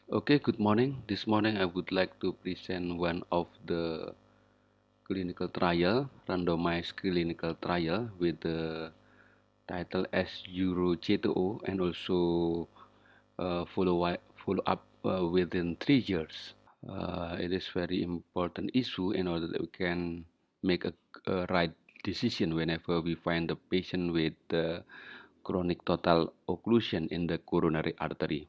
Okay, good morning. This morning I would like to present one of the clinical trial, randomized clinical trial with the title as EuroJ2O and also follow up within 3 years. It is very important issue in order that we can make a right decision whenever we find the patient with chronic total occlusion in the coronary artery.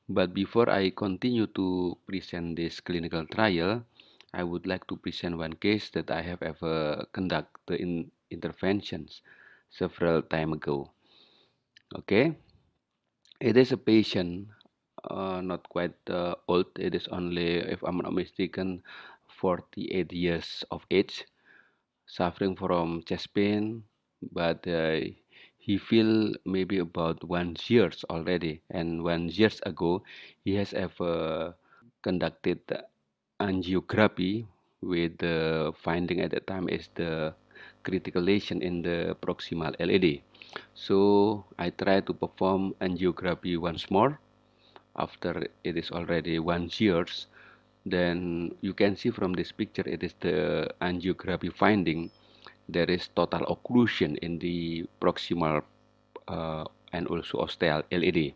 But before I continue to present this clinical trial, I would like to present one case that I have ever conducted in interventions several time ago. Okay, it is a patient, not quite old. It is only, if I'm not mistaken, 48 years of age, suffering from chest pain, but he feel maybe about 1 years already, and 1 years ago he has ever conducted angiography with the finding at that time is the critical lesion in the proximal LAD. So I try to perform angiography once more after it is already 1 years. Then you can see from this picture it is the angiography finding. There is total occlusion in the proximal and also ostial LAD.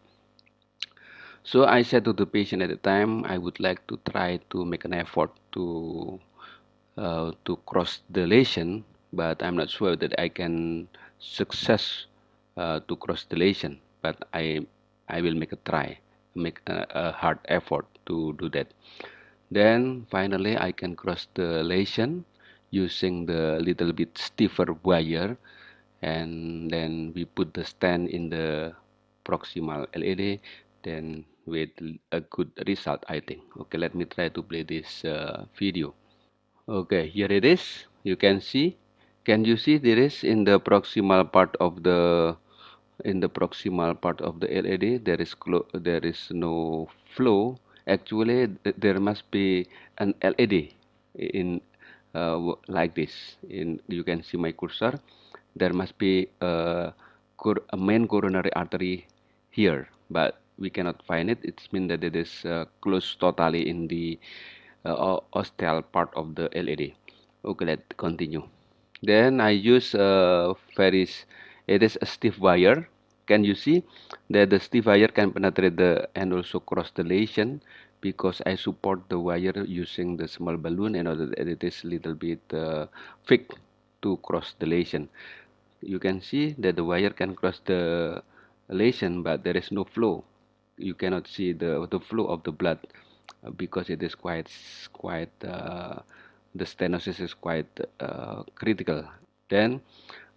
So I said to the patient at the time, I would like to try to make an effort to cross the lesion, but I'm not sure that I can success to cross the lesion. But I will make a try, make a hard effort to do that. Then finally I can cross the lesion using the little bit stiffer wire, and then we put the stent in the proximal LAD, then with a good result, I think. Okay, let me try to play this video. Okay, here it is. You can see. Can you see there is in the proximal part of the LAD there is no flow. Actually, there must be an LAD in like this. In you can see my cursor. There must be a main coronary artery here, but we cannot find it. It means that it is closed totally in the ostial part of the LAD. Okay, let's continue. Then I use it is a stiff wire. Can you see that the stiff wire can penetrate the and also cross the lesion because I support the wire using the small balloon in order that it is little bit thick to cross the lesion. You can see that the wire can cross the lesion, but there is no flow. You cannot see the flow of the blood because it is quite the stenosis is quite critical. Then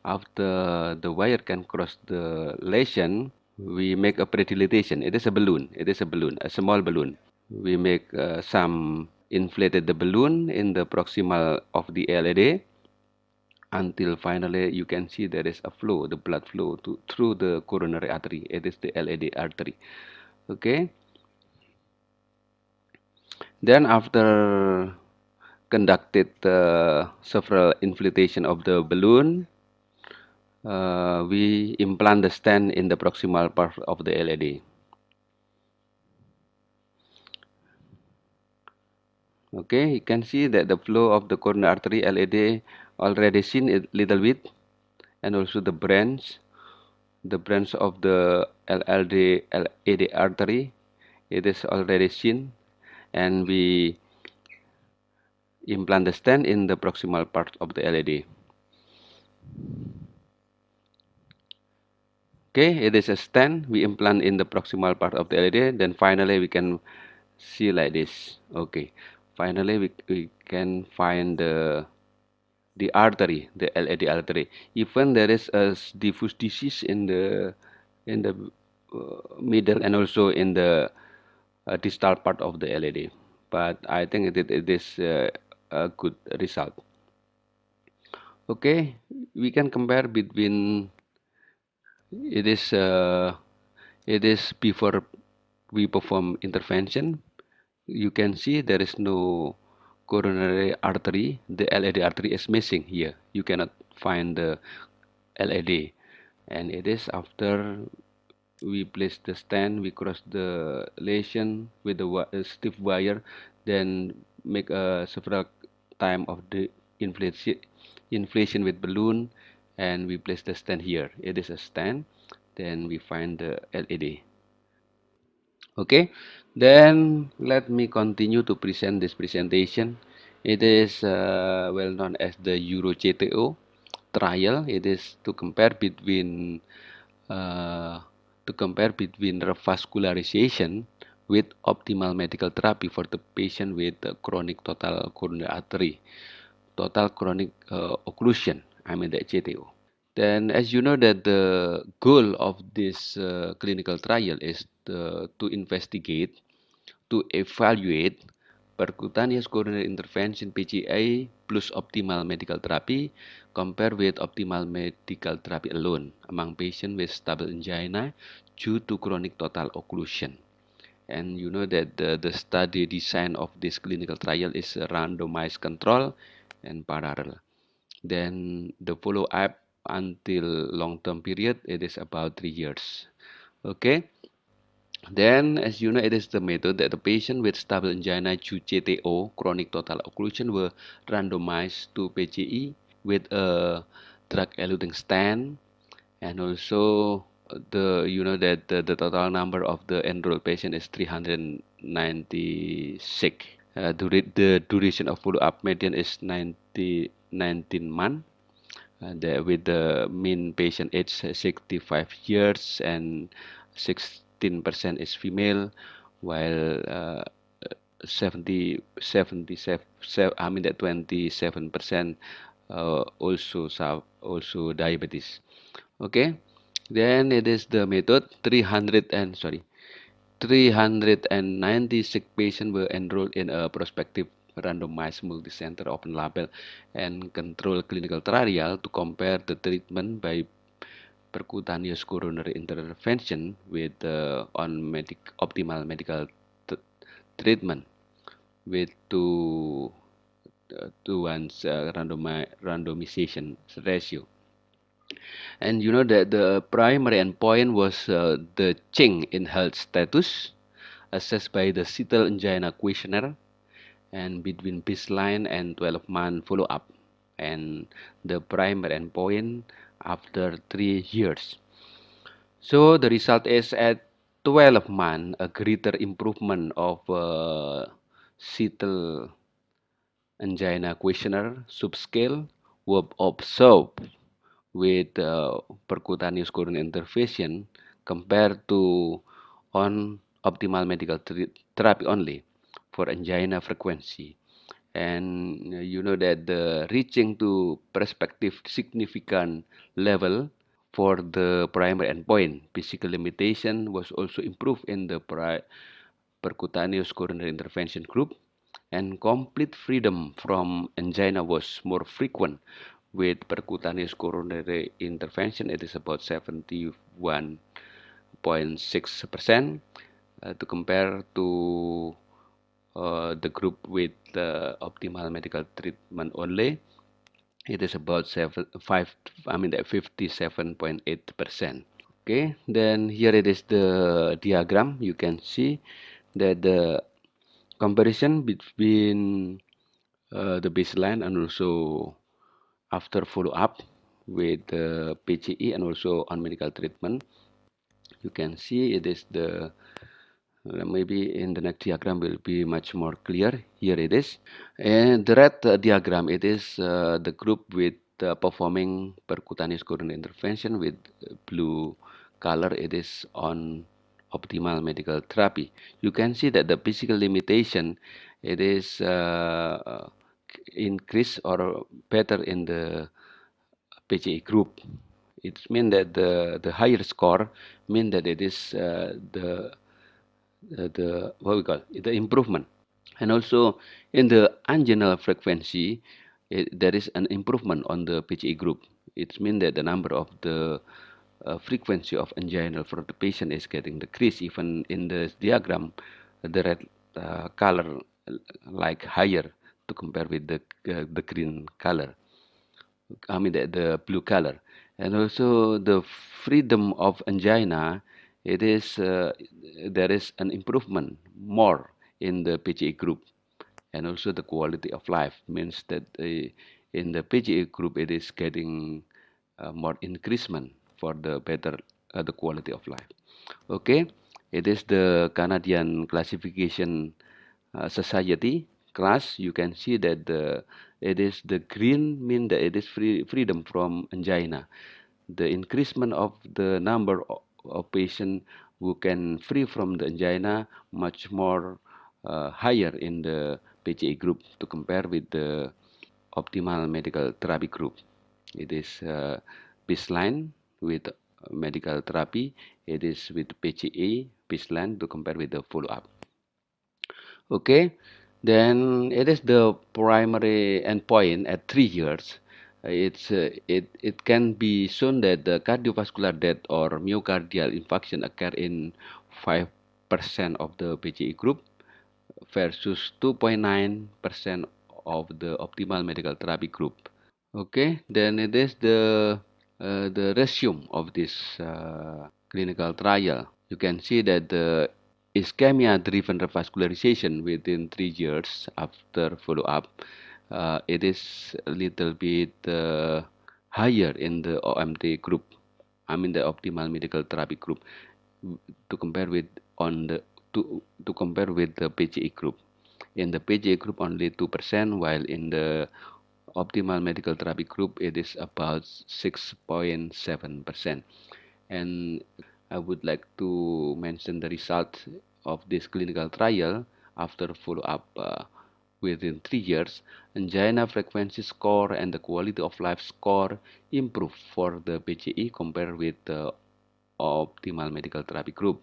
after the wire can cross the lesion, we make a predilatation. It is a balloon. It is a balloon, a small balloon. We make some inflated the balloon in the proximal of the LAD until finally you can see there is a flow, the blood flow through the coronary artery. It is the LAD artery. Okay. Then after conducted several inflation of the balloon, we implant the stent in the proximal part of the LAD. Okay, you can see that the flow of the coronary artery LAD already seen a little bit, and also the branch of the LAD artery, it is already seen, and we implant the stent in the proximal part of the LAD. Okay, it is a stent we implant in the proximal part of the LAD. Then finally we can see like this. Okay, finally we can find the artery, the LAD artery. Even there is a diffuse disease in the middle and also in the distal part of the LAD, but I think it is a good result. Okay, we can compare between it is uh, it is before we perform intervention. You can see there is no coronary artery. The LAD artery is missing here. You cannot find the LAD, and it is after we place the stand, we cross the lesion with the stiff wire, then make several time of the inflation with balloon, and we place the stand here. It is a stand. Then we find the LED. Okay, then let me continue to present this presentation. It is well known as the EuroCTO trial. It is uh, to compare between revascularization with optimal medical therapy for the patient with chronic total coronary artery, total chronic occlusion. I mean the CTO. Then, as you know, that the goal of this clinical trial is to investigate, to evaluate percutaneous coronary intervention PCI plus optimal medical therapy compared with optimal medical therapy alone among patients with stable angina due to chronic total occlusion. And you know that the study design of this clinical trial is a randomized control and parallel. Then the follow-up until long-term period, it is about 3 years. Okay. Then, as you know, it is the method that the patient with stable angina due CTO, chronic total occlusion, were randomized to PCI with a drug-eluting stent, and also the total number of the enrolled patient is 396. The duration of follow-up median is 19 months. With the mean patient age 65 years and 16% is female, while 27% also diabetes. Okay, then it is the method 396 patients were enrolled in a prospective randomized multicenter open label and controlled clinical trial to compare the treatment by percutaneous coronary intervention with optimal medical treatment with two one's randomization ratio. And you know that the primary endpoint was the change in health status assessed by the Seattle Angina Questionnaire and between baseline and 12-month follow-up, and the primary endpoint after 3 years. So the result is at 12 months, a greater improvement of Seattle Angina Questionnaire subscale was observed with percutaneous coronary intervention compared to on optimal medical therapy only for angina frequency. And you know that the reaching to prospective significant level for the primary endpoint, physical limitation was also improved in the percutaneous coronary intervention group, and complete freedom from angina was more frequent with percutaneous coronary intervention. It is about 71.6% to compare to the group with optimal medical treatment only. It is about 57.8%. Okay, then here it is the diagram. You can see that the comparison between the baseline and also after follow-up with the PCI and also on medical treatment. You can see it is the maybe in the next diagram will be much more clear. Here it is. And the red diagram, it is the group with performing percutaneous coronary intervention. With blue color, it is on optimal medical therapy. You can see that the physical limitation, it is increased or better in the PCI group. It means that the higher score mean that it is the what we call it, the improvement. And also in the anginal frequency, there is an improvement on the PCI group. It means that the number of the frequency of angina for the patient is getting decreased. Even in the diagram, the red color like higher to compare with the green color. I mean the blue color. And also the freedom of angina it is there is an improvement more in the PGE group, and also the quality of life means that in the PGE group it is getting more increasement for the better the quality of life. Okay, it is the Canadian classification society class. You can see that it is the green mean that it is freedom from angina. The increasement of the number of patients who can free from the angina much more higher in the PGA group to compare with the optimal medical therapy group. It is baseline with medical therapy. It is with PGA baseline to compare with the follow-up. Okay, then it is the primary endpoint at 3 years. It can be shown that the cardiovascular death or myocardial infarction occur in 5% of the PGE group versus 2.9% of the optimal medical therapy group. Okay, then it is the resume of this clinical trial. You can see that the ischemia-driven revascularization within 3 years after follow-up, it is a little bit higher in the OMT group. I mean the optimal medical therapy group to compare with on the to compare with the PGE group. In the PGE group only 2%, while in the optimal medical therapy group it is about 6.7%. And I would like to mention the result of this clinical trial after follow-up within 3 years. Angina frequency score and the quality of life score improve for the PGE compared with the optimal medical therapy group.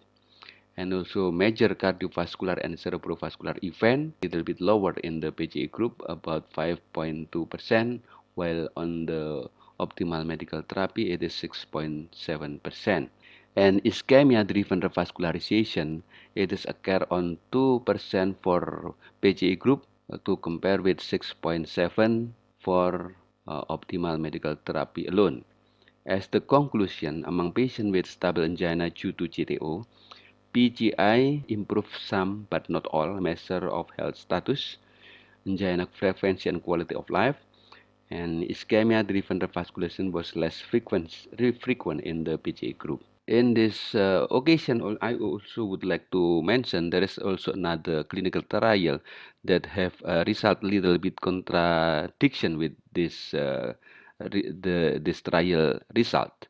And also major cardiovascular and cerebrovascular event a little bit lower in the PGE group, about 5.2%, while on the optimal medical therapy it is 6.7%. And ischemia-driven revascularization, it is occur on 2% for PGE group to compare with 6.7 for optimal medical therapy alone. As the conclusion, among patients with stable angina due to GTO, PGI improve some but not all measure of health status, angina frequency and quality of life, and ischemia-driven revascularization was less frequent in the PGA group. In this occasion, I also would like to mention there is also another clinical trial that have result little bit contradiction with this this trial result,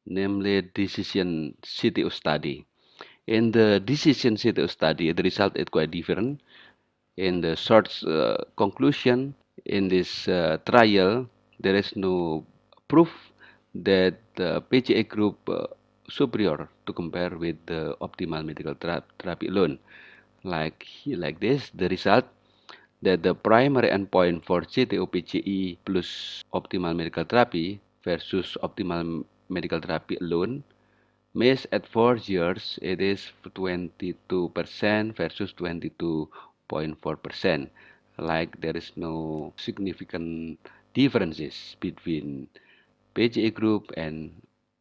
namely decision CTO study. In the decision CTO study, the result is quite different. In the short conclusion, in this trial, there is no proof that the PGA group superior to compare with the optimal medical therapy alone. Like this, the result that the primary endpoint for CTO-PGE plus optimal medical therapy versus optimal medical therapy alone means at 4 years it is 22% versus 22.4%. Like there is no significant differences between PGE group and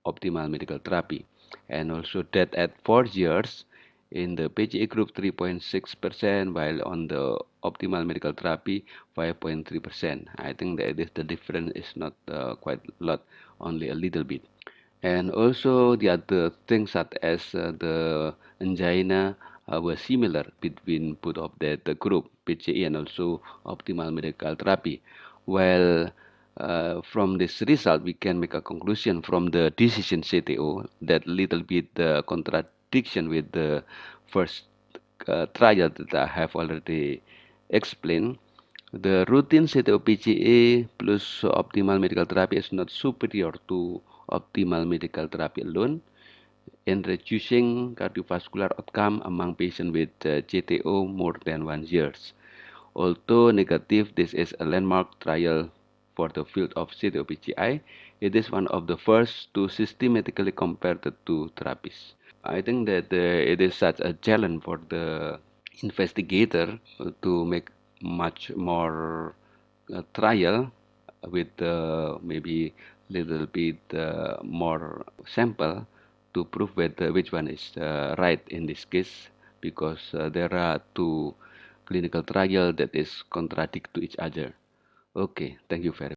optimal medical therapy. And also that at 4 years in the PGE group 3.6%, while on the optimal medical therapy 5.3%. I think that the difference is not quite a lot, only a little bit. And also the other things such as the angina were similar between both of the group, PGE and also optimal medical therapy. Well, from this result, we can make a conclusion from the decision CTO that little bit contradiction with the first trial that I have already explained. The routine CTO PGA plus optimal medical therapy is not superior to optimal medical therapy alone in reducing cardiovascular outcome among patients with GTO more than 1 years. Although negative, this is a landmark trial for the field of CTO-PGI. It is one of the first to systematically compare the two therapies. I think that it is such a challenge for the investigator to make much more trial with maybe little bit more sample to prove whether which one is right in this case, because there are two clinical trial that is contradict to each other. Okay, thank you very